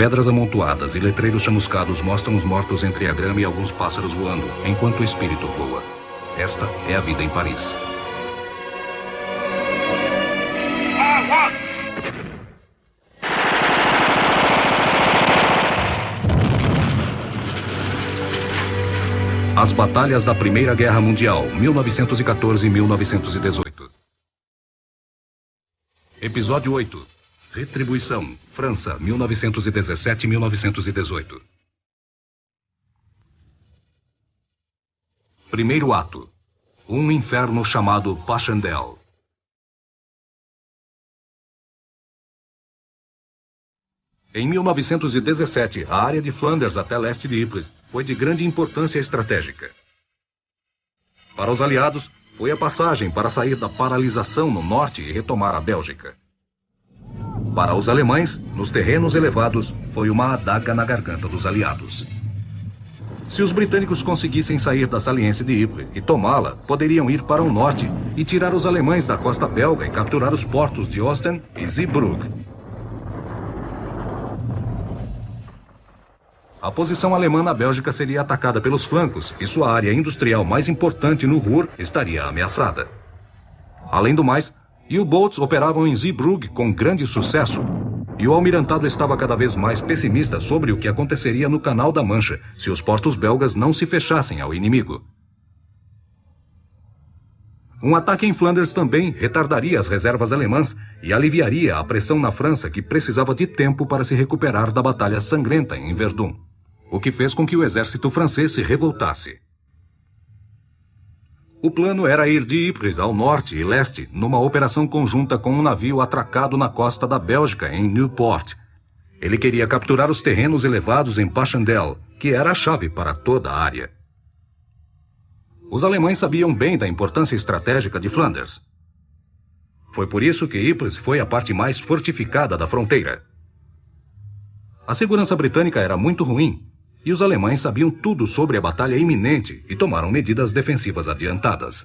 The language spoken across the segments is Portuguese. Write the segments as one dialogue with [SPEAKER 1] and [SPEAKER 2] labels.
[SPEAKER 1] Pedras amontoadas e letreiros chamuscados mostram os mortos entre a grama e alguns pássaros voando, enquanto o espírito voa. Esta é a vida em Paris. As batalhas da Primeira Guerra Mundial, 1914-1918. Episódio 8. Retribuição, França, 1917-1918. Primeiro ato. Um inferno chamado Passchendaele. Em 1917, a área de Flanders até leste de Ypres foi de grande importância estratégica. Para os aliados, foi a passagem para sair da paralisação no norte e retomar a Bélgica. Para os alemães, nos terrenos elevados, foi uma adaga na garganta dos aliados. Se os britânicos conseguissem sair da saliência de Ypres e tomá-la, poderiam ir para o norte e tirar os alemães da costa belga e capturar os portos de Ostend e Zeebrugge. A posição alemã na Bélgica seria atacada pelos flancos e sua área industrial mais importante no Ruhr estaria ameaçada. Além do mais, U-boats operavam em Zeebrugge com grande sucesso e o almirantado estava cada vez mais pessimista sobre o que aconteceria no Canal da Mancha se os portos belgas não se fechassem ao inimigo. Um ataque em Flanders também retardaria as reservas alemãs e aliviaria a pressão na França, que precisava de tempo para se recuperar da batalha sangrenta em Verdun, o que fez com que o exército francês se revoltasse. O plano era ir de Ypres ao norte e leste numa operação conjunta com um navio atracado na costa da Bélgica, em Nieuwpoort. Ele queria capturar os terrenos elevados em Passchendaele, que era a chave para toda a área. Os alemães sabiam bem da importância estratégica de Flanders. Foi por isso que Ypres foi a parte mais fortificada da fronteira. A segurança britânica era muito ruim, e os alemães sabiam tudo sobre a batalha iminente e tomaram medidas defensivas adiantadas.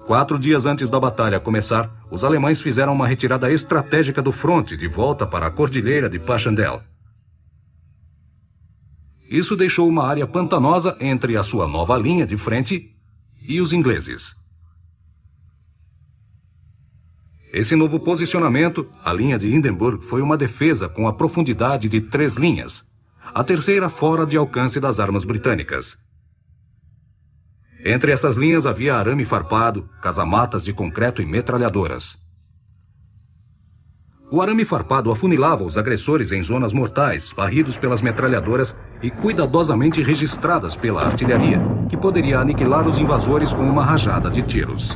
[SPEAKER 1] 4 dias antes da batalha começar, os alemães fizeram uma retirada estratégica do fronte de volta para a cordilheira de Passchendaele. Isso deixou uma área pantanosa entre a sua nova linha de frente e os ingleses. Esse novo posicionamento, a linha de Hindenburg, foi uma defesa com a profundidade de 3 linhas, a terceira fora de alcance das armas britânicas. Entre essas linhas havia arame farpado, casamatas de concreto e metralhadoras. O arame farpado afunilava os agressores em zonas mortais, varridos pelas metralhadoras e cuidadosamente registradas pela artilharia, que poderia aniquilar os invasores com uma rajada de tiros.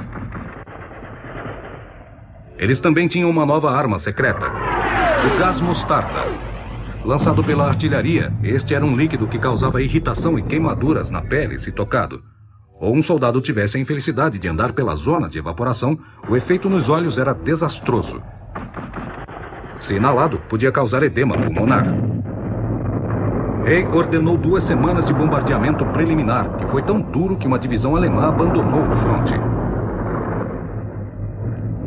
[SPEAKER 1] Eles também tinham uma nova arma secreta, o gás mostarda. Lançado pela artilharia, este era um líquido que causava irritação e queimaduras na pele se tocado. Ou um soldado tivesse a infelicidade de andar pela zona de evaporação, o efeito nos olhos era desastroso. Se inalado, podia causar edema pulmonar. Rey ordenou 2 semanas de bombardeamento preliminar, que foi tão duro que uma divisão alemã abandonou o fronte.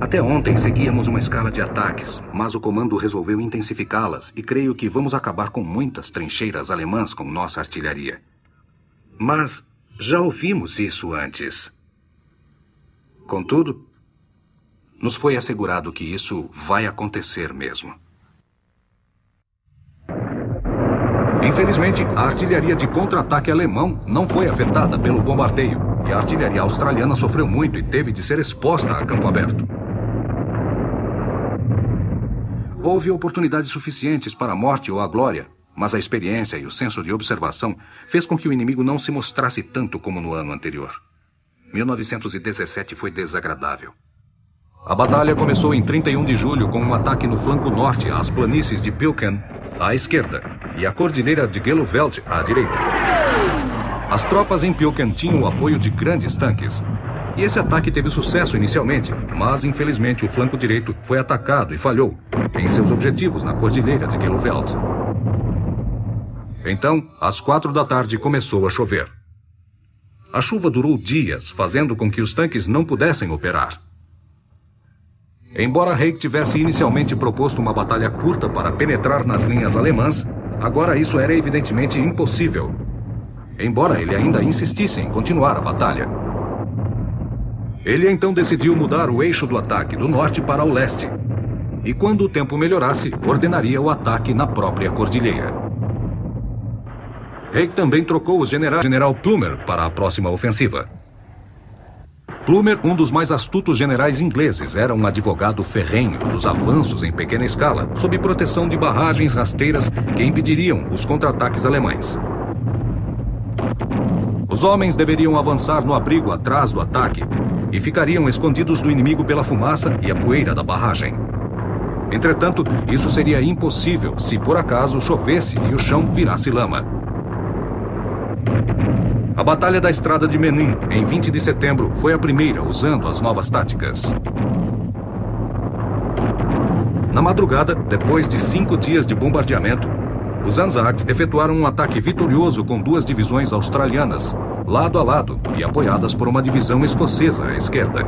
[SPEAKER 1] Até ontem seguíamos uma escala de ataques, mas o comando resolveu intensificá-las e creio que vamos acabar com muitas trincheiras alemãs com nossa artilharia. Mas já ouvimos isso antes. Contudo, nos foi assegurado que isso vai acontecer mesmo. Infelizmente, a artilharia de contra-ataque alemão não foi afetada pelo bombardeio e a artilharia australiana sofreu muito e teve de ser exposta a campo aberto. Houve oportunidades suficientes para a morte ou a glória, mas a experiência e o senso de observação fez com que o inimigo não se mostrasse tanto como no ano anterior. 1917 foi desagradável. A batalha começou em 31 de julho com um ataque no flanco norte às planícies de Pilken à esquerda e a cordilheira de Gehloveld à direita. As tropas em Pilken tinham o apoio de grandes tanques. E esse ataque teve sucesso inicialmente, mas infelizmente o flanco direito foi atacado e falhou em seus objetivos na cordilheira de Gehloveld. Então, às 4 da tarde começou a chover. A chuva durou dias, fazendo com que os tanques não pudessem operar. Embora Reich tivesse inicialmente proposto uma batalha curta para penetrar nas linhas alemãs, agora isso era evidentemente impossível. Embora ele ainda insistisse em continuar a batalha. Ele então decidiu mudar o eixo do ataque do norte para o leste. E quando o tempo melhorasse, ordenaria o ataque na própria cordilheira. Reich também trocou o general Plumer para a próxima ofensiva. Plumer, um dos mais astutos generais ingleses, era um advogado ferrenho dos avanços em pequena escala, sob proteção de barragens rasteiras que impediriam os contra-ataques alemães. Os homens deveriam avançar no abrigo atrás do ataque e ficariam escondidos do inimigo pela fumaça e a poeira da barragem. Entretanto, isso seria impossível se por acaso chovesse e o chão virasse lama. A Batalha da Estrada de Menin, em 20 de setembro, foi a primeira usando as novas táticas. Na madrugada, depois de 5 dias de bombardeamento, os Anzacs efetuaram um ataque vitorioso com 2 divisões australianas, lado a lado e apoiadas por uma divisão escocesa à esquerda.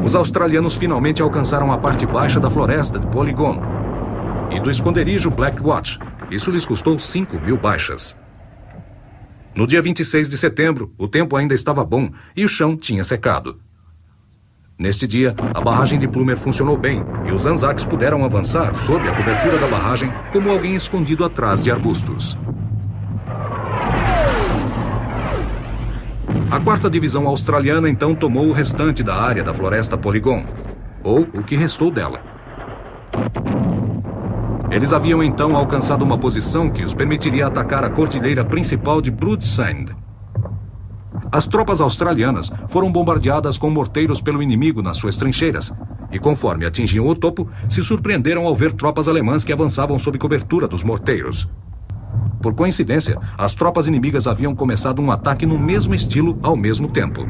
[SPEAKER 1] Os australianos finalmente alcançaram a parte baixa da floresta de Polygon e do esconderijo Black Watch. Isso lhes custou 5.000 baixas. No dia 26 de setembro, o tempo ainda estava bom e o chão tinha secado. Neste dia, a barragem de Plumer funcionou bem e os Anzacs puderam avançar sob a cobertura da barragem como alguém escondido atrás de arbustos. A 4ª Divisão Australiana então tomou o restante da área da floresta Polygon, ou o que restou dela. Eles haviam então alcançado uma posição que os permitiria atacar a cordilheira principal de Broodsand. As tropas australianas foram bombardeadas com morteiros pelo inimigo nas suas trincheiras, e conforme atingiam o topo, se surpreenderam ao ver tropas alemãs que avançavam sob cobertura dos morteiros. Por coincidência, as tropas inimigas haviam começado um ataque no mesmo estilo ao mesmo tempo.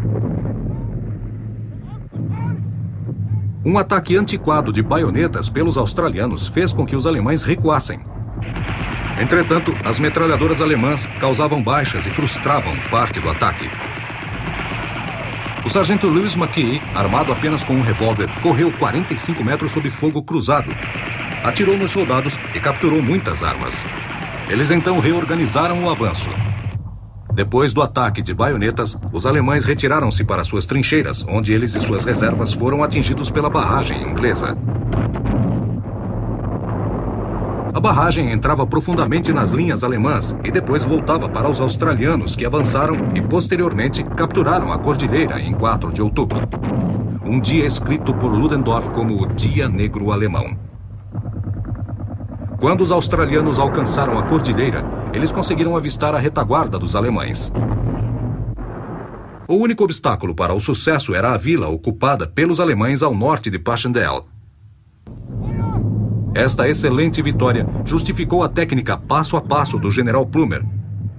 [SPEAKER 1] Um ataque antiquado de baionetas pelos australianos fez com que os alemães recuassem. Entretanto, as metralhadoras alemãs causavam baixas e frustravam parte do ataque. O sargento Lewis McKee, armado apenas com um revólver, correu 45 metros sob fogo cruzado. Atirou nos soldados e capturou muitas armas. Eles então reorganizaram o avanço. Depois do ataque de baionetas, os alemães retiraram-se para suas trincheiras, onde eles e suas reservas foram atingidos pela barragem inglesa. A barragem entrava profundamente nas linhas alemãs e depois voltava para os australianos, que avançaram e posteriormente capturaram a cordilheira em 4 de outubro. Um dia escrito por Ludendorff como o Dia Negro Alemão. Quando os australianos alcançaram a cordilheira, eles conseguiram avistar a retaguarda dos alemães. O único obstáculo para o sucesso era a vila ocupada pelos alemães ao norte de Passchendaele. Esta excelente vitória justificou a técnica passo a passo do general Plumer.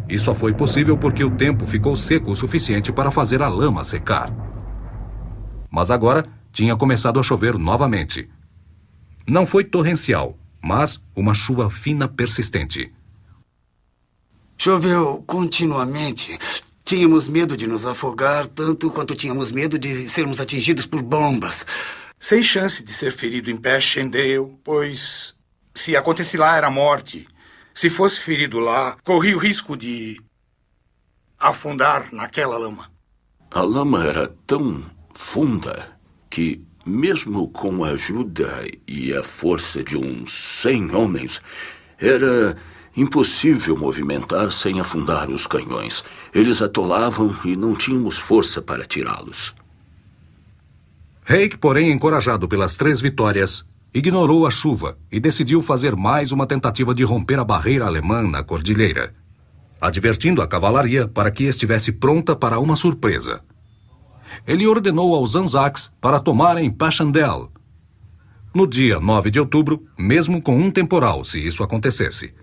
[SPEAKER 1] E só foi possível porque o tempo ficou seco o suficiente para fazer a lama secar. Mas agora tinha começado a chover novamente. Não foi torrencial, mas uma chuva fina persistente.
[SPEAKER 2] Choveu continuamente. Tínhamos medo de nos afogar, tanto quanto tínhamos medo de sermos atingidos por bombas.
[SPEAKER 3] Sem chance de ser ferido em Passchendaele, pois se acontecesse lá era morte. Se fosse ferido lá, corria o risco de afundar naquela lama.
[SPEAKER 4] A lama era tão funda que, mesmo com a ajuda e a força de uns 100 homens, era impossível movimentar sem afundar os canhões. Eles atolavam e não tínhamos força para tirá-los.
[SPEAKER 1] Reich, porém, encorajado pelas 3 vitórias, ignorou a chuva e decidiu fazer mais uma tentativa de romper a barreira alemã na cordilheira, advertindo a cavalaria para que estivesse pronta para uma surpresa. Ele ordenou aos Anzacs para tomarem Passchendaele no dia 9 de outubro, mesmo com um temporal, se isso acontecesse.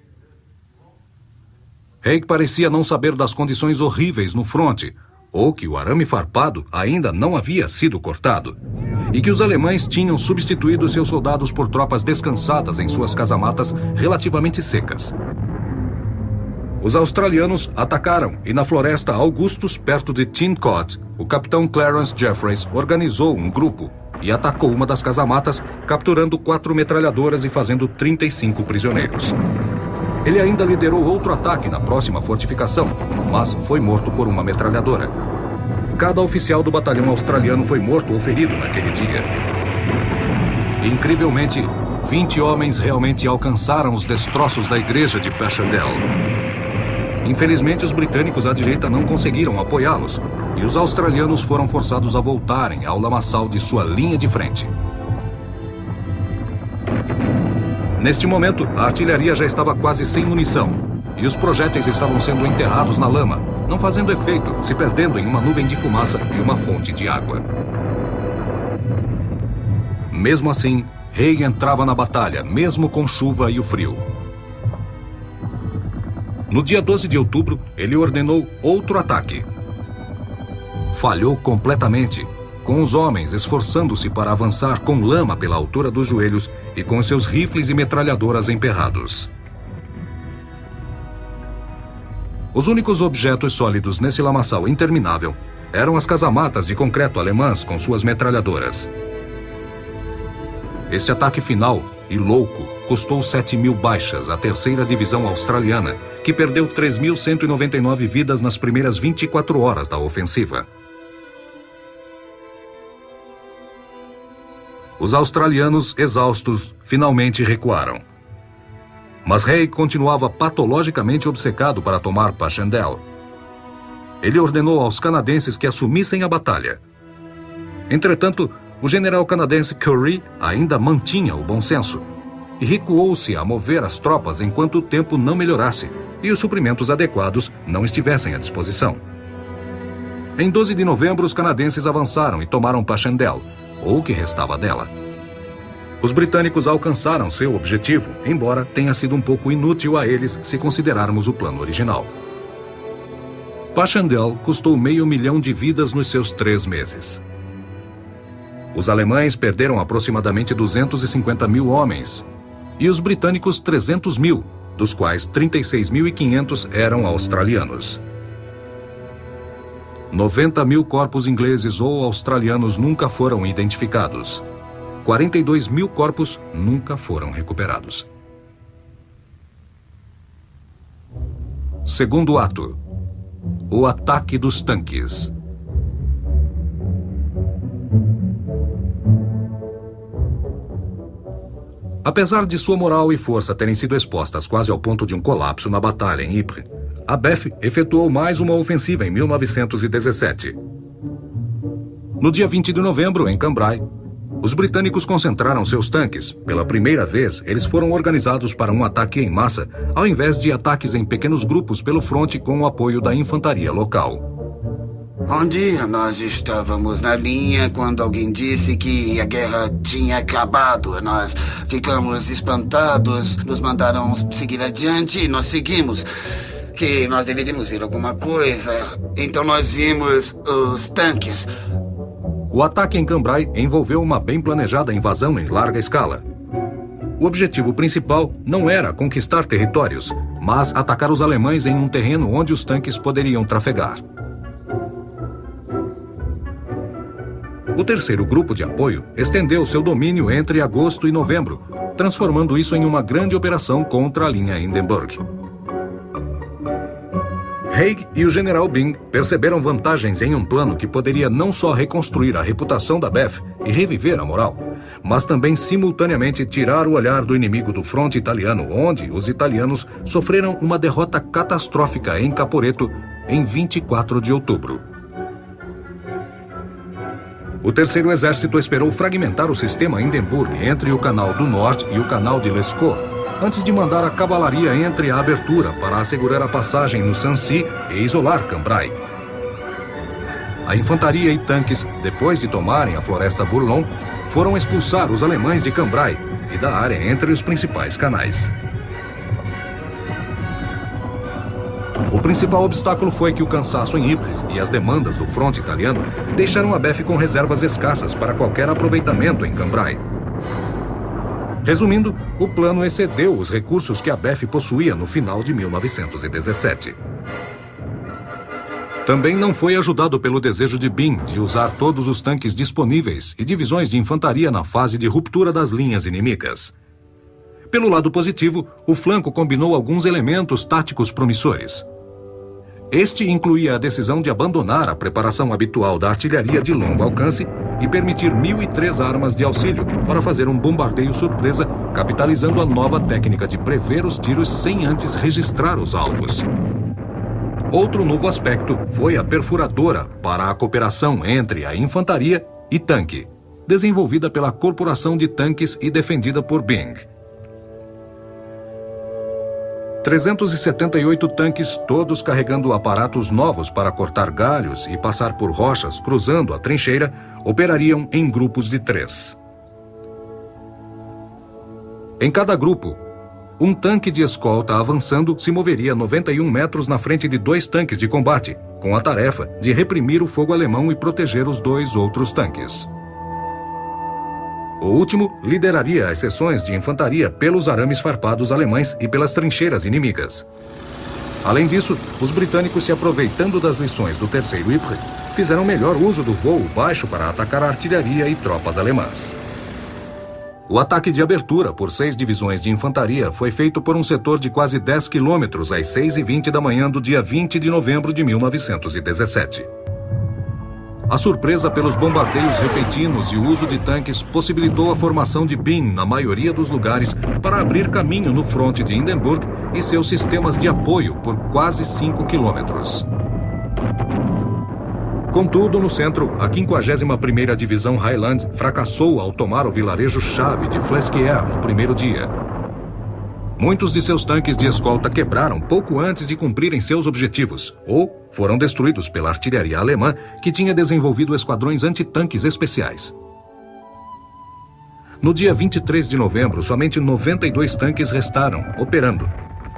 [SPEAKER 1] Reich parecia não saber das condições horríveis no fronte, ou que o arame farpado ainda não havia sido cortado, e que os alemães tinham substituído seus soldados por tropas descansadas em suas casamatas relativamente secas. Os australianos atacaram e na floresta Augustus, perto de Chincot, o capitão Clarence Jeffreys organizou um grupo e atacou uma das casamatas, capturando 4 metralhadoras e fazendo 35 prisioneiros. Ele ainda liderou outro ataque na próxima fortificação, mas foi morto por uma metralhadora. Cada oficial do batalhão australiano foi morto ou ferido naquele dia. Incrivelmente, 20 homens realmente alcançaram os destroços da igreja de Passchendaele. Infelizmente, os britânicos à direita não conseguiram apoiá-los e os australianos foram forçados a voltarem ao lamaçal de sua linha de frente. Neste momento, a artilharia já estava quase sem munição e os projéteis estavam sendo enterrados na lama, não fazendo efeito, se perdendo em uma nuvem de fumaça e uma fonte de água. Mesmo assim, Haig entrava na batalha, mesmo com chuva e o frio. No dia 12 de outubro, ele ordenou outro ataque. Falhou completamente, com os homens esforçando-se para avançar com lama pela altura dos joelhos e com seus rifles e metralhadoras emperrados. Os únicos objetos sólidos nesse lamaçal interminável eram as casamatas de concreto alemãs com suas metralhadoras. Esse ataque final e louco custou 7.000 baixas à 3ª Divisão Australiana, que perdeu 3.199 vidas nas primeiras 24 horas da ofensiva. Os australianos, exaustos, finalmente recuaram. Mas Haig continuava patologicamente obcecado para tomar Passchendaele. Ele ordenou aos canadenses que assumissem a batalha. Entretanto, o general canadense Currie ainda mantinha o bom senso e recuou-se a mover as tropas enquanto o tempo não melhorasse e os suprimentos adequados não estivessem à disposição. Em 12 de novembro, os canadenses avançaram e tomaram Passchendaele, ou o que restava dela. Os britânicos alcançaram seu objetivo, embora tenha sido um pouco inútil a eles se considerarmos o plano original. Passchendaele custou 500.000 de vidas nos seus 3 meses. Os alemães perderam aproximadamente 250.000 homens e os britânicos 300.000, dos quais 36.500 eram australianos. 90.000 corpos ingleses ou australianos nunca foram identificados. 42.000 corpos nunca foram recuperados. Segundo ato: o ataque dos tanques. Apesar de sua moral e força terem sido expostas quase ao ponto de um colapso na batalha em Ypres, a BEF efetuou mais uma ofensiva em 1917. No dia 20 de novembro, em Cambrai, os britânicos concentraram seus tanques. Pela primeira vez, eles foram organizados para um ataque em massa, ao invés de ataques em pequenos grupos pelo fronte com o apoio da infantaria local.
[SPEAKER 2] Um dia nós estávamos na linha quando alguém disse que a guerra tinha acabado. Nós ficamos espantados, nos mandaram seguir adiante e nós seguimos. Que nós deveríamos ver alguma coisa. Então nós vimos os tanques.
[SPEAKER 1] O ataque em Cambrai envolveu uma bem planejada invasão em larga escala. O objetivo principal não era conquistar territórios, mas atacar os alemães em um terreno onde os tanques poderiam trafegar. O terceiro grupo de apoio estendeu seu domínio entre agosto e novembro, transformando isso em uma grande operação contra a linha Hindenburg. Haig e o general Byng perceberam vantagens em um plano que poderia não só reconstruir a reputação da BEF e reviver a moral, mas também simultaneamente tirar o olhar do inimigo do fronte italiano, onde os italianos sofreram uma derrota catastrófica em Caporetto em 24 de outubro. O terceiro exército esperou fragmentar o sistema Hindenburg entre o Canal do Norte e o Canal de Lescaut, antes de mandar a cavalaria entre a abertura para assegurar a passagem no Sancy e isolar Cambrai. A infantaria e tanques, depois de tomarem a floresta Bourlon, foram expulsar os alemães de Cambrai e da área entre os principais canais. O principal obstáculo foi que o cansaço em Ypres e as demandas do fronte italiano deixaram a BEF com reservas escassas para qualquer aproveitamento em Cambrai. Resumindo, o plano excedeu os recursos que a BEF possuía no final de 1917. Também não foi ajudado pelo desejo de Byng de usar todos os tanques disponíveis e divisões de infantaria na fase de ruptura das linhas inimigas. Pelo lado positivo, o flanco combinou alguns elementos táticos promissores. Este incluía a decisão de abandonar a preparação habitual da artilharia de longo alcance e permitir 1.003 armas de auxílio para fazer um bombardeio surpresa, capitalizando a nova técnica de prever os tiros sem antes registrar os alvos. Outro novo aspecto foi a perfuradora para a cooperação entre a infantaria e tanque, desenvolvida pela Corporação de Tanques e defendida por Byng. 378 tanques, todos carregando aparatos novos para cortar galhos e passar por rochas cruzando a trincheira, operariam em grupos de 3. Em cada grupo, um tanque de escolta avançando se moveria 91 metros na frente de 2 tanques de combate, com a tarefa de reprimir o fogo alemão e proteger os 2 outros tanques. O último lideraria as seções de infantaria pelos arames farpados alemães e pelas trincheiras inimigas. Além disso, os britânicos, se aproveitando das lições do Terceiro Ypres, fizeram melhor uso do voo baixo para atacar a artilharia e tropas alemãs. O ataque de abertura por 6 divisões de infantaria foi feito por um setor de quase 10 quilômetros às 6h20 da manhã do dia 20 de novembro de 1917. A surpresa pelos bombardeios repentinos e o uso de tanques possibilitou a formação de Byng na maioria dos lugares para abrir caminho no fronte de Hindenburg e seus sistemas de apoio por quase 5 quilômetros. Contudo, no centro, a 51ª Divisão Highland fracassou ao tomar o vilarejo-chave de Flesquières no primeiro dia. Muitos de seus tanques de escolta quebraram pouco antes de cumprirem seus objetivos, ou foram destruídos pela artilharia alemã, que tinha desenvolvido esquadrões antitanques especiais. No dia 23 de novembro, somente 92 tanques restaram, operando.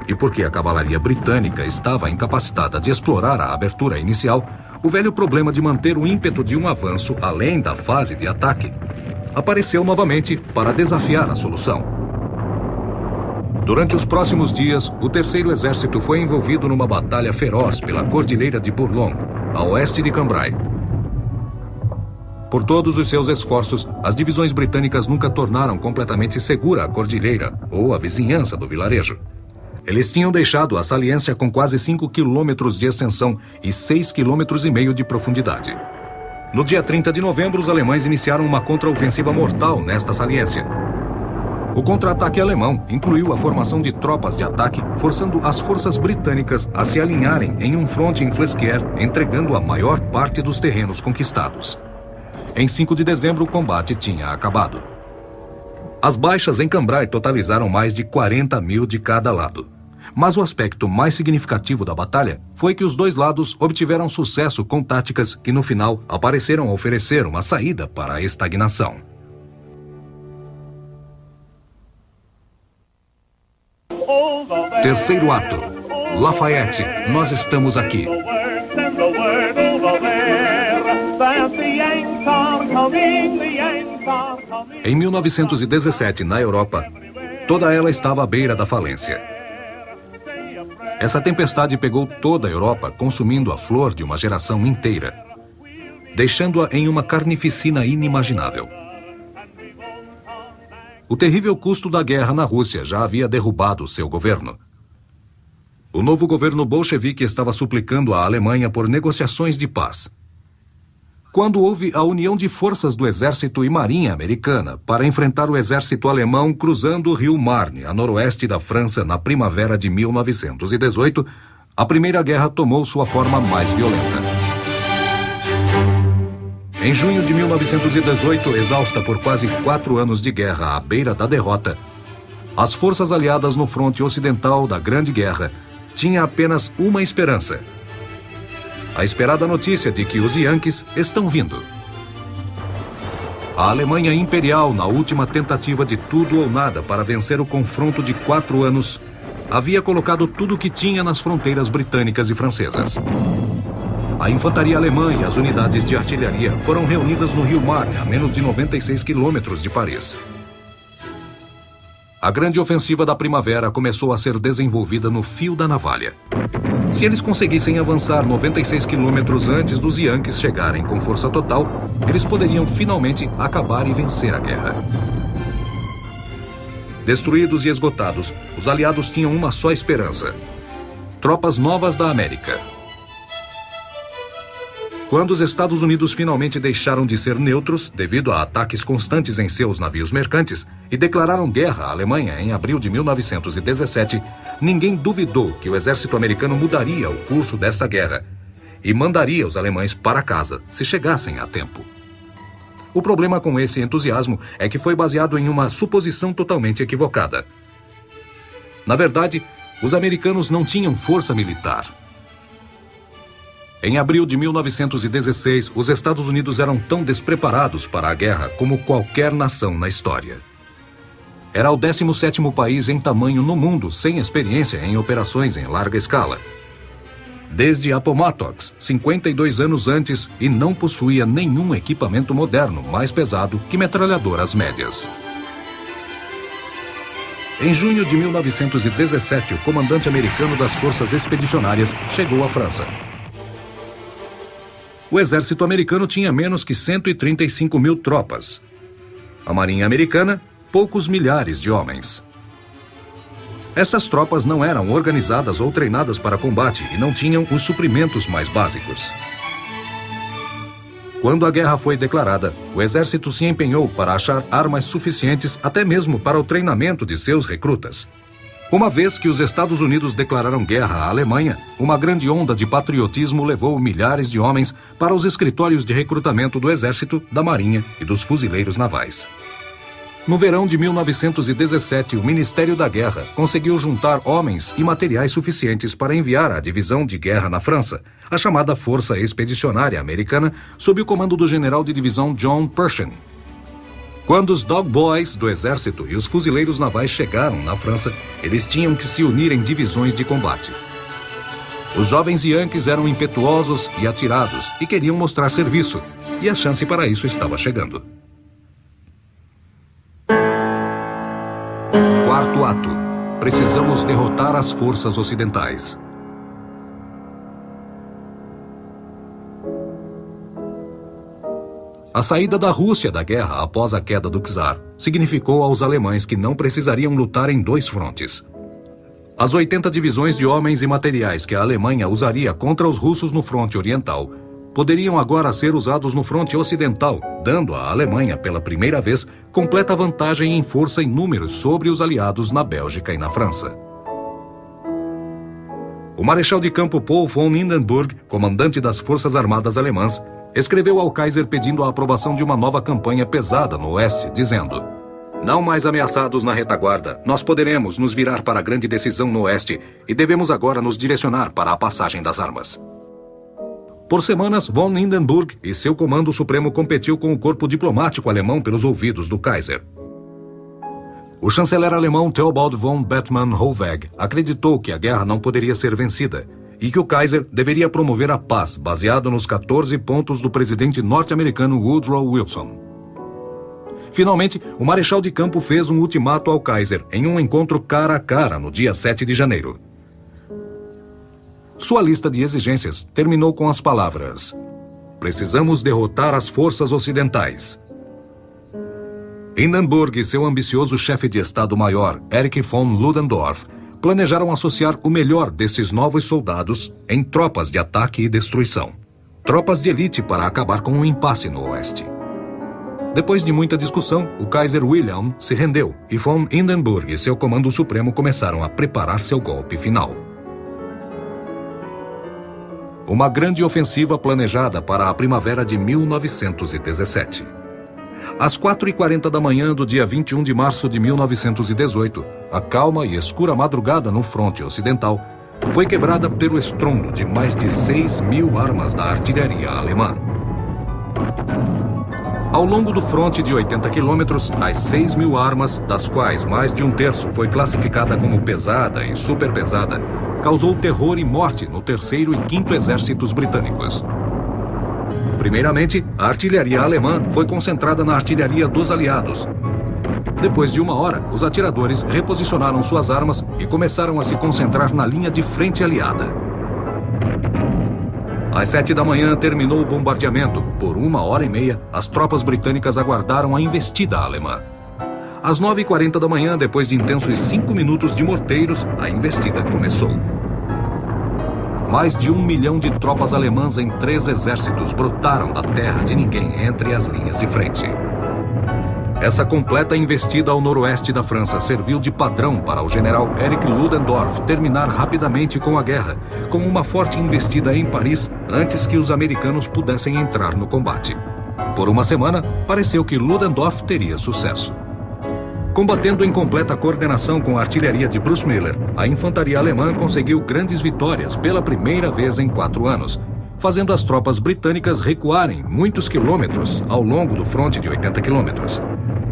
[SPEAKER 1] E porque a cavalaria britânica estava incapacitada de explorar a abertura inicial, o velho problema de manter o ímpeto de um avanço além da fase de ataque apareceu novamente para desafiar a solução. Durante os próximos dias, o Terceiro Exército foi envolvido numa batalha feroz pela Cordilheira de Bourlon, a oeste de Cambrai. Por todos os seus esforços, as divisões britânicas nunca tornaram completamente segura a cordilheira ou a vizinhança do vilarejo. Eles tinham deixado a saliência com quase 5 quilômetros de extensão e 6,5 quilômetros de profundidade. No dia 30 de novembro, os alemães iniciaram uma contraofensiva mortal nesta saliência. O contra-ataque alemão incluiu a formação de tropas de ataque, forçando as forças britânicas a se alinharem em um fronte em Flesquières, entregando a maior parte dos terrenos conquistados. Em 5 de dezembro, o combate tinha acabado. As baixas em Cambrai totalizaram mais de 40.000 de cada lado. Mas o aspecto mais significativo da batalha foi que os 2 lados obtiveram sucesso com táticas que, no final, apareceram oferecer uma saída para a estagnação. Terceiro ato. Lafayette, nós estamos aqui. Em 1917, na Europa, toda ela estava à beira da falência. Essa tempestade pegou toda a Europa, consumindo a flor de uma geração inteira, deixando-a em uma carnificina inimaginável. O terrível custo da guerra na Rússia já havia derrubado seu governo. O novo governo bolchevique estava suplicando à Alemanha por negociações de paz. Quando houve a união de forças do exército e marinha americana para enfrentar o exército alemão cruzando o rio Marne, a noroeste da França, na primavera de 1918, a Primeira Guerra tomou sua forma mais violenta. Em junho de 1918, exausta por quase 4 anos de guerra à beira da derrota, as forças aliadas no fronte ocidental da Grande Guerra tinham apenas uma esperança: a esperada notícia de que os Yankees estão vindo. A Alemanha Imperial, na última tentativa de tudo ou nada para vencer o confronto de 4 anos, havia colocado tudo o que tinha nas fronteiras britânicas e francesas. A infantaria alemã e as unidades de artilharia foram reunidas no rio Marne, a menos de 96 quilômetros de Paris. a grande ofensiva da primavera começou a ser desenvolvida no fio da navalha. Se eles conseguissem avançar 96 quilômetros antes dos Yankees chegarem com força total, eles poderiam finalmente acabar e vencer a guerra. Destruídos e esgotados, os aliados tinham uma só esperança: tropas novas da América. Quando os Estados Unidos finalmente deixaram de ser neutros, devido a ataques constantes em seus navios mercantes, e declararam guerra à Alemanha em abril de 1917, ninguém duvidou que o exército americano mudaria o curso dessa guerra e mandaria os alemães para casa, se chegassem a tempo. O problema com esse entusiasmo é que foi baseado em uma suposição totalmente equivocada. Na verdade, os americanos não tinham força militar. Em abril de 1916, os Estados Unidos eram tão despreparados para a guerra como qualquer nação na história. Era o 17º país em tamanho no mundo sem experiência em operações em larga escala. Desde Appomattox, 52 anos antes, e não possuía nenhum equipamento moderno mais pesado que metralhadoras médias. Em junho de 1917, o comandante americano das forças expedicionárias chegou à França. O exército americano tinha menos que 135 mil tropas. A marinha americana, poucos milhares de homens. Essas tropas não eram organizadas ou treinadas para combate e não tinham os suprimentos mais básicos. Quando a guerra foi declarada, o exército se empenhou para achar armas suficientes até mesmo para o treinamento de seus recrutas. Uma vez que os Estados Unidos declararam guerra à Alemanha, uma grande onda de patriotismo levou milhares de homens para os escritórios de recrutamento do Exército, da Marinha e dos fuzileiros navais. No verão de 1917, o Ministério da Guerra conseguiu juntar homens e materiais suficientes para enviar à divisão de guerra na França, a chamada Força Expedicionária Americana, sob o comando do general de divisão John Pershing. Quando os Dog Boys do exército e os fuzileiros navais chegaram na França, eles tinham que se unir em divisões de combate. Os jovens Yankees eram impetuosos e atirados e queriam mostrar serviço, e a chance para isso estava chegando. Quarto ato. Precisamos derrotar as forças ocidentais. A saída da Rússia da guerra após a queda do czar significou aos alemães que não precisariam lutar em dois frontes. As 80 divisões de homens e materiais que a Alemanha usaria contra os russos no fronte oriental poderiam agora ser usados no fronte ocidental, dando à Alemanha, pela primeira vez, completa vantagem em força e números sobre os aliados na Bélgica e na França. O marechal de campo Paul von Hindenburg, comandante das Forças Armadas Alemãs, escreveu ao Kaiser pedindo a aprovação de uma nova campanha pesada no oeste, dizendo: "Não mais ameaçados na retaguarda, nós poderemos nos virar para a grande decisão no oeste e devemos agora nos direcionar para a passagem das armas." Por semanas, von Hindenburg e seu comando supremo competiu com o corpo diplomático alemão pelos ouvidos do Kaiser. O chanceler alemão Theobald von Bethmann-Hollweg acreditou que a guerra não poderia ser vencida e que o Kaiser deveria promover a paz baseado nos 14 pontos do presidente norte-americano Woodrow Wilson. Finalmente, o marechal de campo fez um ultimato ao Kaiser em um encontro cara a cara no dia 7 de janeiro. Sua lista de exigências terminou com as palavras: "Precisamos derrotar as forças ocidentais." Hindenburg e seu ambicioso chefe de Estado-Maior, Erich von Ludendorff, planejaram associar o melhor desses novos soldados em tropas de ataque e destruição. Tropas de elite para acabar com um impasse no oeste. Depois de muita discussão, o Kaiser Wilhelm se rendeu e von Hindenburg e seu comando supremo começaram a preparar seu golpe final. Uma grande ofensiva planejada para a primavera de 1917. Às 4h40 da manhã do dia 21 de março de 1918, a calma e escura madrugada no fronte ocidental foi quebrada pelo estrondo de mais de 6.000 armas da artilharia alemã. Ao longo do fronte de 80 quilômetros, as 6.000 armas, das quais mais de um terço foi classificada como pesada e superpesada, causou terror e morte no 3º e 5º exércitos britânicos. Primeiramente, a artilharia alemã foi concentrada na artilharia dos aliados. Depois de 1 hora, os atiradores reposicionaram suas armas e começaram a se concentrar na linha de frente aliada. Às 7 da manhã terminou o bombardeamento. Por 1h30, as tropas britânicas aguardaram a investida alemã. Às 9h40 da manhã, depois de intensos 5 minutos de morteiros, a investida começou. Mais de 1 milhão de tropas alemãs em 3 exércitos brotaram da terra de ninguém entre as linhas de frente. Essa completa investida ao noroeste da França serviu de padrão para o general Erich Ludendorff terminar rapidamente com a guerra, com uma forte investida em Paris antes que os americanos pudessem entrar no combate. Por 1 semana, pareceu que Ludendorff teria sucesso. Combatendo em completa coordenação com a artilharia de Bruce Miller, a infantaria alemã conseguiu grandes vitórias pela primeira vez em 4 anos, fazendo as tropas britânicas recuarem muitos quilômetros ao longo do fronte de 80 quilômetros.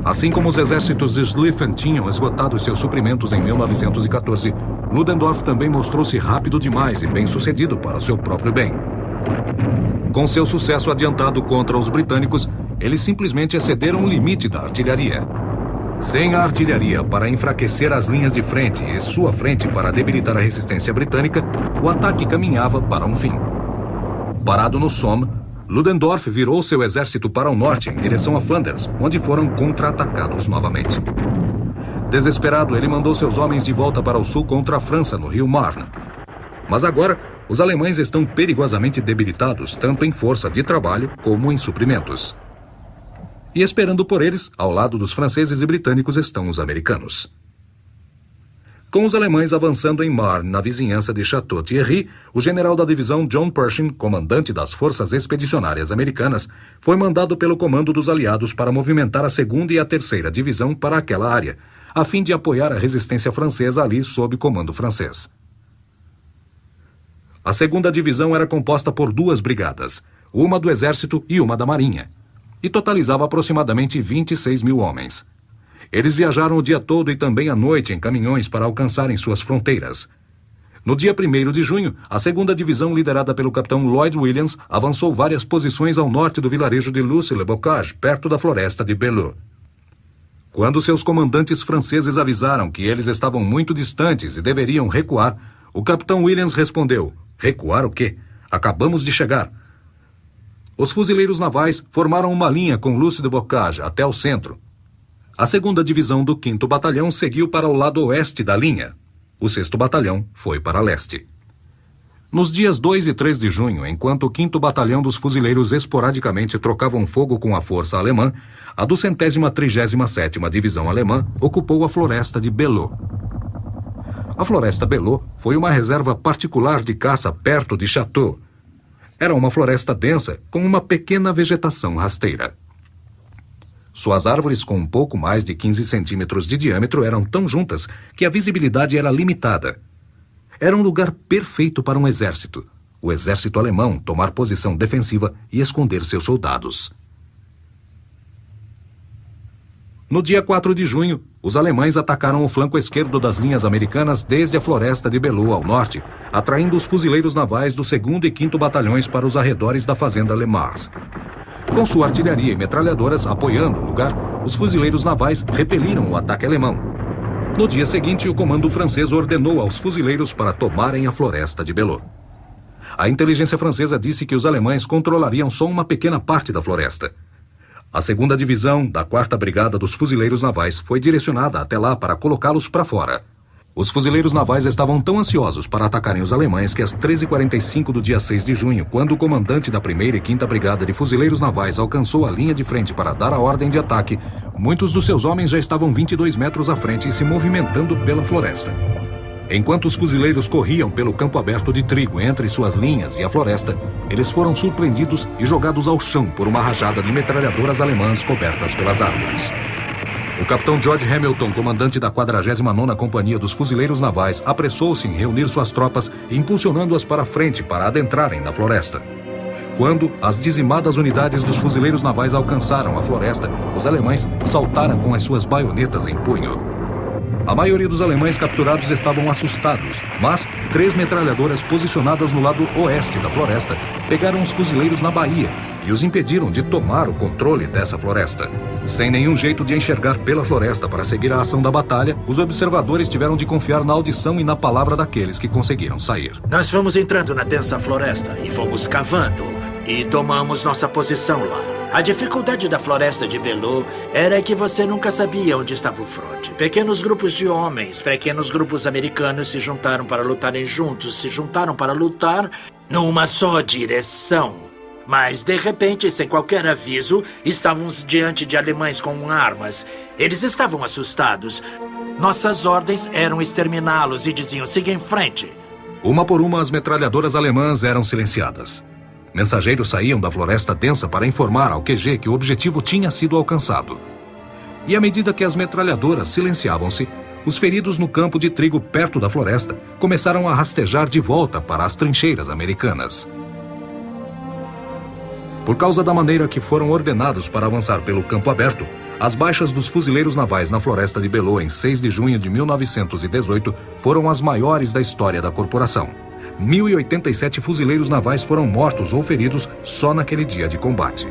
[SPEAKER 1] Assim como os exércitos de Schlieffen tinham esgotado seus suprimentos em 1914, Ludendorff também mostrou-se rápido demais e bem-sucedido para o seu próprio bem. Com seu sucesso adiantado contra os britânicos, eles simplesmente excederam o limite da artilharia. Sem a artilharia para enfraquecer as linhas de frente e sua frente para debilitar a resistência britânica, o ataque caminhava para um fim. Parado no Somme, Ludendorff virou seu exército para o norte, em direção a Flanders, onde foram contra-atacados novamente. Desesperado, ele mandou seus homens de volta para o sul contra a França, no rio Marne. Mas agora, os alemães estão perigosamente debilitados, tanto em força de trabalho como em suprimentos. E esperando por eles, ao lado dos franceses e britânicos, estão os americanos. Com os alemães avançando em Marne, na vizinhança de Château-Thierry, o general da divisão John Pershing, comandante das forças expedicionárias americanas, foi mandado pelo comando dos aliados para movimentar a 2ª e a 3ª divisão para aquela área, a fim de apoiar a resistência francesa ali sob comando francês. A 2ª divisão era composta por 2 brigadas, uma do exército e uma da marinha, e totalizava aproximadamente 26 mil homens. Eles viajaram o dia todo e também à noite em caminhões para alcançarem suas fronteiras. No dia 1º de junho, a 2ª divisão, liderada pelo capitão Lloyd Williams, avançou várias posições ao norte do vilarejo de Lucy-le-Bocage, perto da floresta de Belleau. Quando seus comandantes franceses avisaram que eles estavam muito distantes e deveriam recuar, o capitão Williams respondeu: "Recuar o quê? Acabamos de chegar." Os fuzileiros navais formaram uma linha com Lucy-le-Bocage até o centro. A 2ª divisão do 5º Batalhão seguiu para o lado oeste da linha. O 6º Batalhão foi para leste. Nos dias 2 e 3 de junho, enquanto o 5º Batalhão dos Fuzileiros esporadicamente trocavam fogo com a força alemã, a 237ª Divisão Alemã ocupou a floresta de Belleau. A floresta Belleau foi uma reserva particular de caça perto de Château. Era uma floresta densa com uma pequena vegetação rasteira. Suas árvores, com um pouco mais de 15 centímetros de diâmetro, eram tão juntas que a visibilidade era limitada. Era um lugar perfeito para um exército, o exército alemão, tomar posição defensiva e esconder seus soldados. No dia 4 de junho, os alemães atacaram o flanco esquerdo das linhas americanas desde a floresta de Belleau ao norte, atraindo os fuzileiros navais do 2º e 5º Batalhões para os arredores da fazenda Le Mars. Com sua artilharia e metralhadoras apoiando o lugar, os fuzileiros navais repeliram o ataque alemão. No dia seguinte, o comando francês ordenou aos fuzileiros para tomarem a floresta de Belleau. A inteligência francesa disse que os alemães controlariam só uma pequena parte da floresta. A 2ª divisão da 4ª Brigada dos Fuzileiros Navais foi direcionada até lá para colocá-los para fora. Os fuzileiros navais estavam tão ansiosos para atacarem os alemães que às 13h45 do dia 6 de junho, quando o comandante da 1ª e 5ª Brigada de Fuzileiros Navais alcançou a linha de frente para dar a ordem de ataque, muitos dos seus homens já estavam 22 metros à frente e se movimentando pela floresta. Enquanto os fuzileiros corriam pelo campo aberto de trigo entre suas linhas e a floresta, eles foram surpreendidos e jogados ao chão por uma rajada de metralhadoras alemãs cobertas pelas árvores. O capitão George Hamilton, comandante da 49ª Companhia dos Fuzileiros Navais, apressou-se em reunir suas tropas, impulsionando-as para frente para adentrarem na floresta. Quando as dizimadas unidades dos fuzileiros navais alcançaram a floresta, os alemães saltaram com as suas baionetas em punho. A maioria dos alemães capturados estavam assustados, mas 3 metralhadoras posicionadas no lado oeste da floresta pegaram os fuzileiros na baía e os impediram de tomar o controle dessa floresta. Sem nenhum jeito de enxergar pela floresta para seguir a ação da batalha, os observadores tiveram de confiar na audição e na palavra daqueles que conseguiram sair.
[SPEAKER 5] Nós fomos entrando na densa floresta e fomos cavando e tomamos nossa posição lá. A dificuldade da floresta de Belot era que você nunca sabia onde estava o fronte. Pequenos grupos de homens, pequenos grupos americanos se juntaram para lutarem juntos, se juntaram para lutar numa só direção. Mas, de repente, sem qualquer aviso, estávamos diante de alemães com armas. Eles estavam assustados. Nossas ordens eram exterminá-los e diziam, siga em frente.
[SPEAKER 1] Uma por uma, as metralhadoras alemãs eram silenciadas. Mensageiros saíam da floresta densa para informar ao QG que o objetivo tinha sido alcançado. E à medida que as metralhadoras silenciavam-se, os feridos no campo de trigo perto da floresta começaram a rastejar de volta para as trincheiras americanas. Por causa da maneira que foram ordenados para avançar pelo campo aberto, as baixas dos fuzileiros navais na floresta de Belot em 6 de junho de 1918 foram as maiores da história da corporação. 1.087 fuzileiros navais foram mortos ou feridos só naquele dia de combate.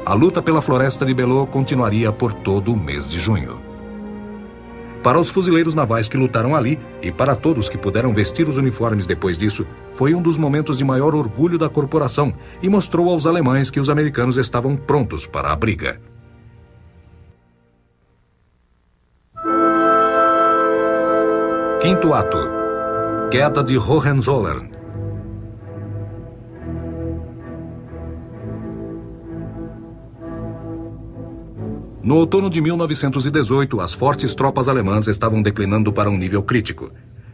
[SPEAKER 1] A luta pela floresta de Belot continuaria por todo o mês de junho. Para os fuzileiros navais que lutaram ali, e para todos que puderam vestir os uniformes depois disso, foi um dos momentos de maior orgulho da corporação e mostrou aos alemães que os americanos estavam prontos para a briga. Quinto ato. Queda de Hohenzollern. No outono de 1918, as fortes tropas alemãs estavam declinando para um nível crítico.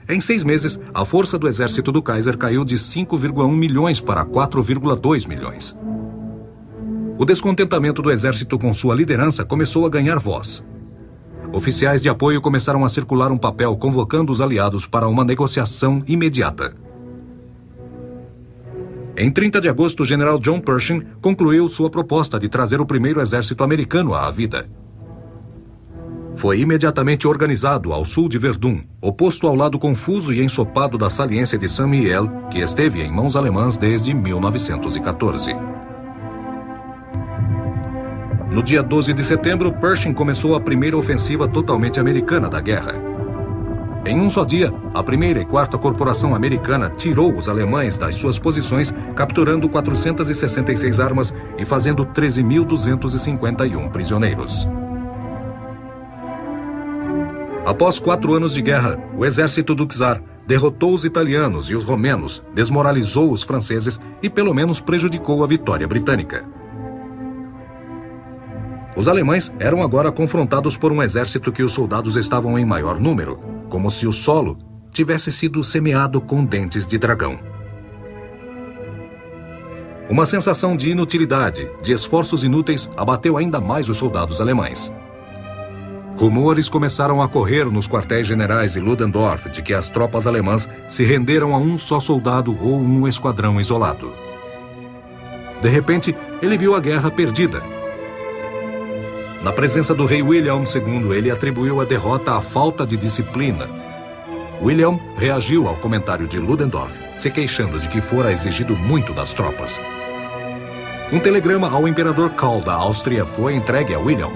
[SPEAKER 1] Em 6 meses, a força do exército do Kaiser caiu de 5,1 milhões para 4,2 milhões. O descontentamento do exército com sua liderança começou a ganhar voz. Oficiais de apoio começaram a circular um papel convocando os aliados para uma negociação imediata. Em 30 de agosto, o general John Pershing concluiu sua proposta de trazer o primeiro exército americano à vida. Foi imediatamente organizado ao sul de Verdun, oposto ao lado confuso e ensopado da saliência de Saint-Mihiel, que esteve em mãos alemãs desde 1914. No dia 12 de setembro, Pershing começou a primeira ofensiva totalmente americana da guerra. Em um só dia, a 1ª e 4ª Corporação Americana tirou os alemães das suas posições, capturando 466 armas e fazendo 13.251 prisioneiros. Após 4 anos de guerra, o exército do czar derrotou os italianos e os romenos, desmoralizou os franceses e pelo menos prejudicou a vitória britânica. Os alemães eram agora confrontados por um exército que os soldados estavam em maior número, como se o solo tivesse sido semeado com dentes de dragão. Uma sensação de inutilidade, de esforços inúteis, abateu ainda mais os soldados alemães. Rumores começaram a correr nos quartéis generais de Ludendorff de que as tropas alemãs se renderam a um só soldado ou um esquadrão isolado. De repente, ele viu a guerra perdida. Na presença do rei William II, ele atribuiu a derrota à falta de disciplina. William reagiu ao comentário de Ludendorff, se queixando de que fora exigido muito das tropas. Um telegrama ao imperador Karl da Áustria foi entregue a William.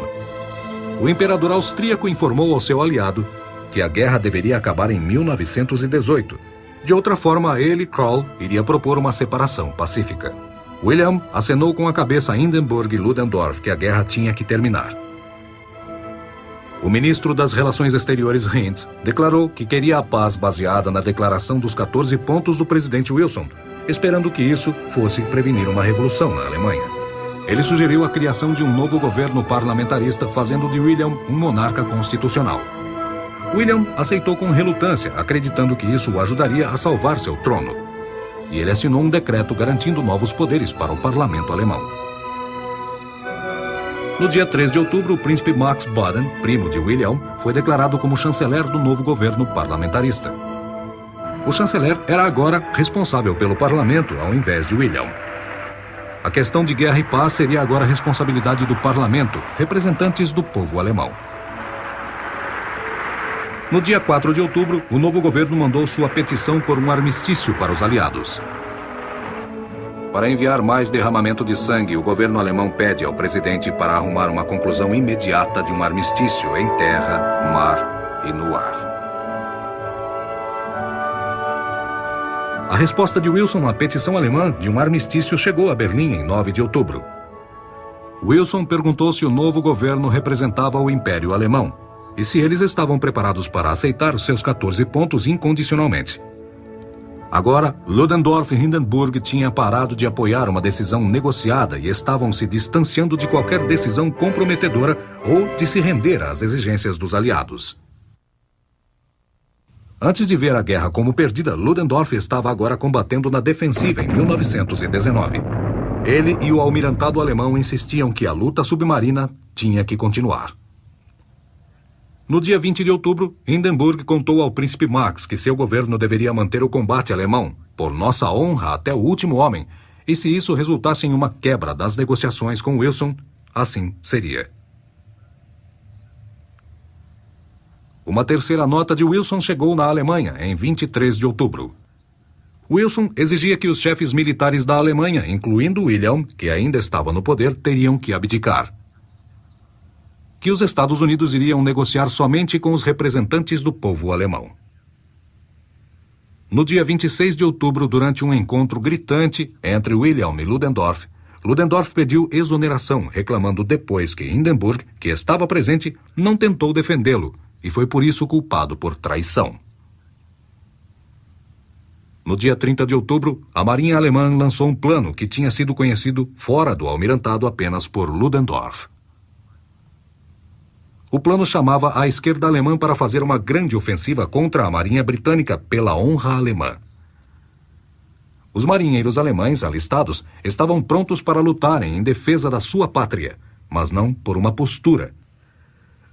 [SPEAKER 1] O imperador austríaco informou ao seu aliado que a guerra deveria acabar em 1918. De outra forma, ele, Karl, iria propor uma separação pacífica. William acenou com a cabeça a Hindenburg e Ludendorff que a guerra tinha que terminar. O ministro das Relações Exteriores, Hintz, declarou que queria a paz baseada na declaração dos 14 pontos do presidente Wilson, esperando que isso fosse prevenir uma revolução na Alemanha. Ele sugeriu a criação de um novo governo parlamentarista, fazendo de William um monarca constitucional. William aceitou com relutância, acreditando que isso o ajudaria a salvar seu trono. E ele assinou um decreto garantindo novos poderes para o parlamento alemão. No dia 3 de outubro, o príncipe Max Baden, primo de William, foi declarado como chanceler do novo governo parlamentarista. O chanceler era agora responsável pelo parlamento ao invés de William. A questão de guerra e paz seria agora responsabilidade do parlamento, representantes do povo alemão. No dia 4 de outubro, o novo governo mandou sua petição por um armistício para os aliados. Para enviar mais derramamento de sangue, o governo alemão pede ao presidente para arrumar uma conclusão imediata de um armistício em terra, mar e no ar. A resposta de Wilson à petição alemã de um armistício chegou a Berlim em 9 de outubro. Wilson perguntou se o novo governo representava o Império Alemão e se eles estavam preparados para aceitar os seus 14 pontos incondicionalmente. Agora, Ludendorff e Hindenburg tinham parado de apoiar uma decisão negociada e estavam se distanciando de qualquer decisão comprometedora ou de se render às exigências dos aliados. Antes de ver a guerra como perdida, Ludendorff estava agora combatendo na defensiva em 1919. Ele e o almirantado alemão insistiam que a luta submarina tinha que continuar. No dia 20 de outubro, Hindenburg contou ao príncipe Max que seu governo deveria manter o combate alemão, por nossa honra até o último homem, e se isso resultasse em uma quebra das negociações com Wilson, assim seria. Uma terceira nota de Wilson chegou na Alemanha em 23 de outubro. Wilson exigia que os chefes militares da Alemanha, incluindo Wilhelm, que ainda estava no poder, teriam que abdicar. Que os Estados Unidos iriam negociar somente com os representantes do povo alemão. No dia 26 de outubro, durante um encontro gritante entre Wilhelm e Ludendorff, Ludendorff pediu exoneração, reclamando depois que Hindenburg, que estava presente, não tentou defendê-lo e foi por isso culpado por traição. No dia 30 de outubro, a Marinha Alemã lançou um plano que tinha sido conhecido fora do almirantado apenas por Ludendorff. O plano chamava a esquerda alemã para fazer uma grande ofensiva contra a Marinha Britânica pela honra alemã. Os marinheiros alemães alistados estavam prontos para lutarem em defesa da sua pátria, mas não por uma postura.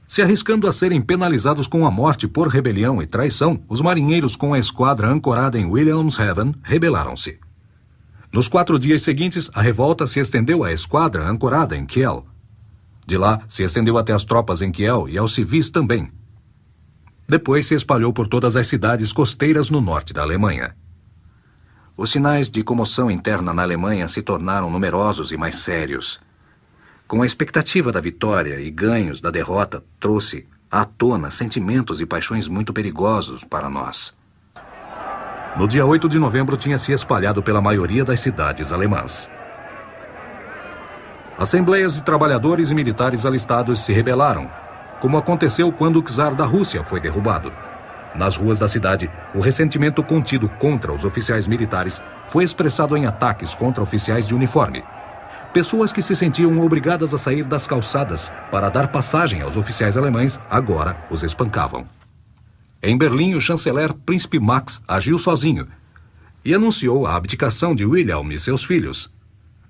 [SPEAKER 1] Se arriscando a serem penalizados com a morte por rebelião e traição, os marinheiros com a esquadra ancorada em Wilhelmshaven rebelaram-se. Nos 4 dias seguintes, a revolta se estendeu à esquadra ancorada em Kiel. De lá, se estendeu até as tropas em Kiel e aos civis também. Depois se espalhou por todas as cidades costeiras no norte da Alemanha. Os sinais de comoção interna na Alemanha se tornaram numerosos e mais sérios. Com a expectativa da vitória e ganhos da derrota, trouxe à tona sentimentos e paixões muito perigosos para nós. No dia 8 de novembro tinha se espalhado pela maioria das cidades alemãs. Assembleias de trabalhadores e militares alistados se rebelaram, como aconteceu quando o czar da Rússia foi derrubado. Nas ruas da cidade, o ressentimento contido contra os oficiais militares foi expressado em ataques contra oficiais de uniforme. Pessoas que se sentiam obrigadas a sair das calçadas para dar passagem aos oficiais alemães, agora os espancavam. Em Berlim, o chanceler Príncipe Max agiu sozinho e anunciou a abdicação de Wilhelm e seus filhos.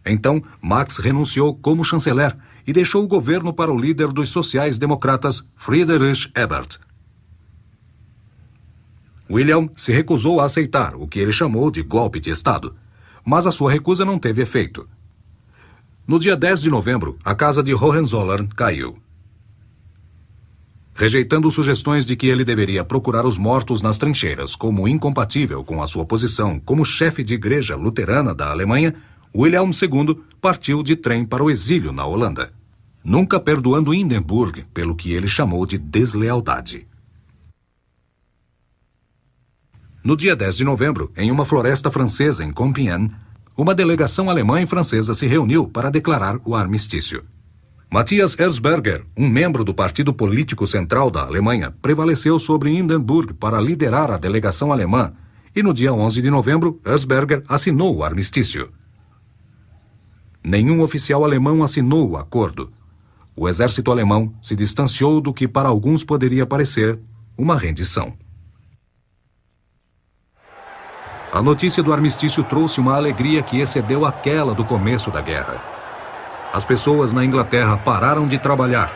[SPEAKER 1] Então, Max renunciou como chanceler e deixou o governo para o líder dos sociais-democratas, Friedrich Ebert. Wilhelm se recusou a aceitar o que ele chamou de golpe de Estado, mas a sua recusa não teve efeito. No dia 10 de novembro, a casa de Hohenzollern caiu. Rejeitando sugestões de que ele deveria procurar os mortos nas trincheiras como incompatível com a sua posição como chefe de igreja luterana da Alemanha, Wilhelm II partiu de trem para o exílio na Holanda, nunca perdoando Hindenburg pelo que ele chamou de deslealdade. No dia 10 de novembro, em uma floresta francesa em Compiègne, uma delegação alemã e francesa se reuniu para declarar o armistício. Matthias Erzberger, um membro do Partido Político Central da Alemanha, prevaleceu sobre Hindenburg para liderar a delegação alemã e no dia 11 de novembro, Erzberger assinou o armistício. Nenhum oficial alemão assinou o acordo. O exército alemão se distanciou do que para alguns poderia parecer uma rendição. A notícia do armistício trouxe uma alegria que excedeu aquela do começo da guerra. As pessoas na Inglaterra pararam de trabalhar.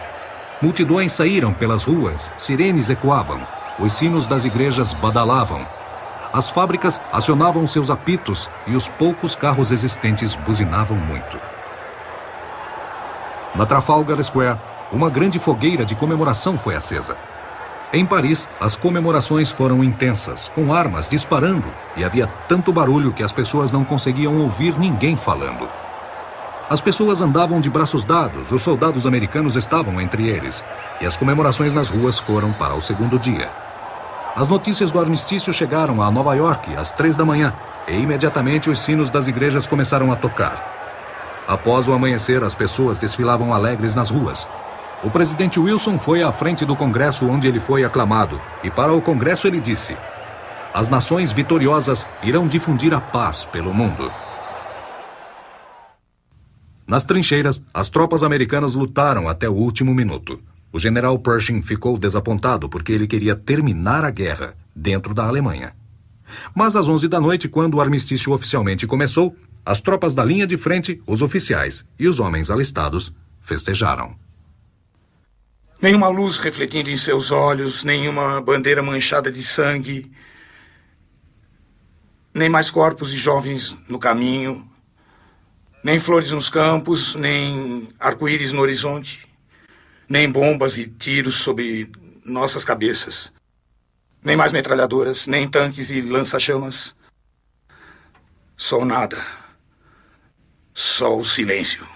[SPEAKER 1] Multidões saíram pelas ruas, sirenes ecoavam, os sinos das igrejas badalavam. As fábricas acionavam seus apitos e os poucos carros existentes buzinavam muito. Na Trafalgar Square, uma grande fogueira de comemoração foi acesa. Em Paris, as comemorações foram intensas, com armas disparando, e havia tanto barulho que as pessoas não conseguiam ouvir ninguém falando. As pessoas andavam de braços dados, os soldados americanos estavam entre eles, e as comemorações nas ruas foram para o segundo dia. As notícias do armistício chegaram a Nova York às 3 da manhã, e imediatamente os sinos das igrejas começaram a tocar. Após o amanhecer, as pessoas desfilavam alegres nas ruas. O presidente Wilson foi à frente do Congresso, onde ele foi aclamado, e para o Congresso ele disse: "As nações vitoriosas irão difundir a paz pelo mundo." Nas trincheiras, as tropas americanas lutaram até o último minuto. O general Pershing ficou desapontado porque ele queria terminar a guerra dentro da Alemanha. Mas às 11 da noite, quando o armistício oficialmente começou, as tropas da linha de frente, os oficiais e os homens alistados festejaram.
[SPEAKER 3] Nenhuma luz refletindo em seus olhos, nenhuma bandeira manchada de sangue, nem mais corpos de jovens no caminho, nem flores nos campos, nem arco-íris no horizonte, nem bombas e tiros sobre nossas cabeças, nem mais metralhadoras, nem tanques e lança-chamas. Só o nada. Só o silêncio.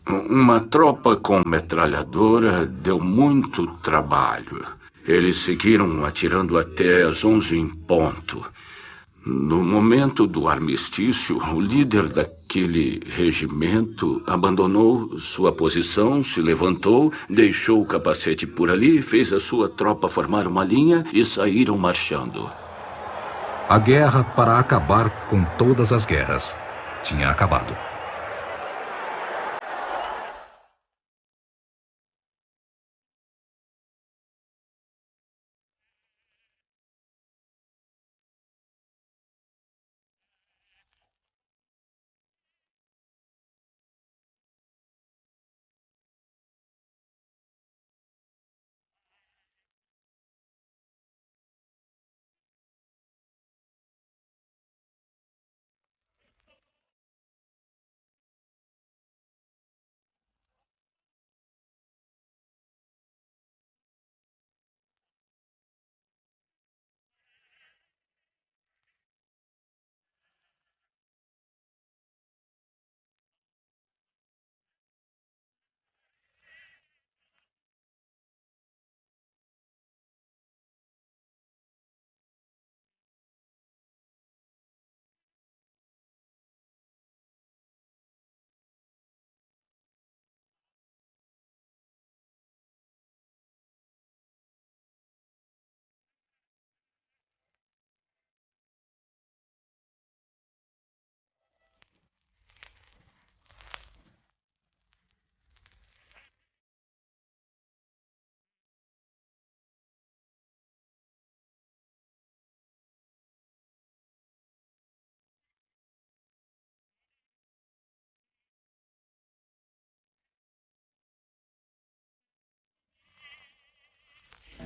[SPEAKER 4] Uma tropa com metralhadora deu muito trabalho. Eles seguiram atirando até às 11 em ponto. No momento do armistício, o líder daquele regimento abandonou sua posição, se levantou, deixou o capacete por ali, fez a sua tropa formar uma linha e saíram marchando.
[SPEAKER 1] A guerra para acabar com todas as guerras tinha acabado.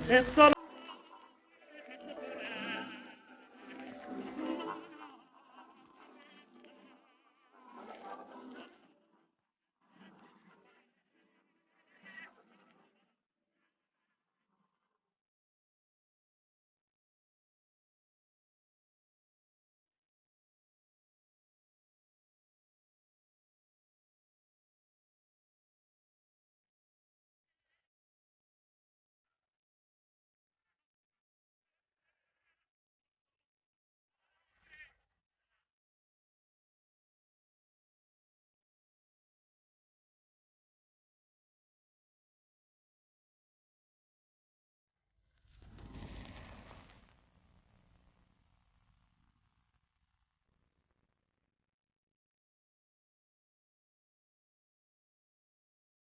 [SPEAKER 6] Es solo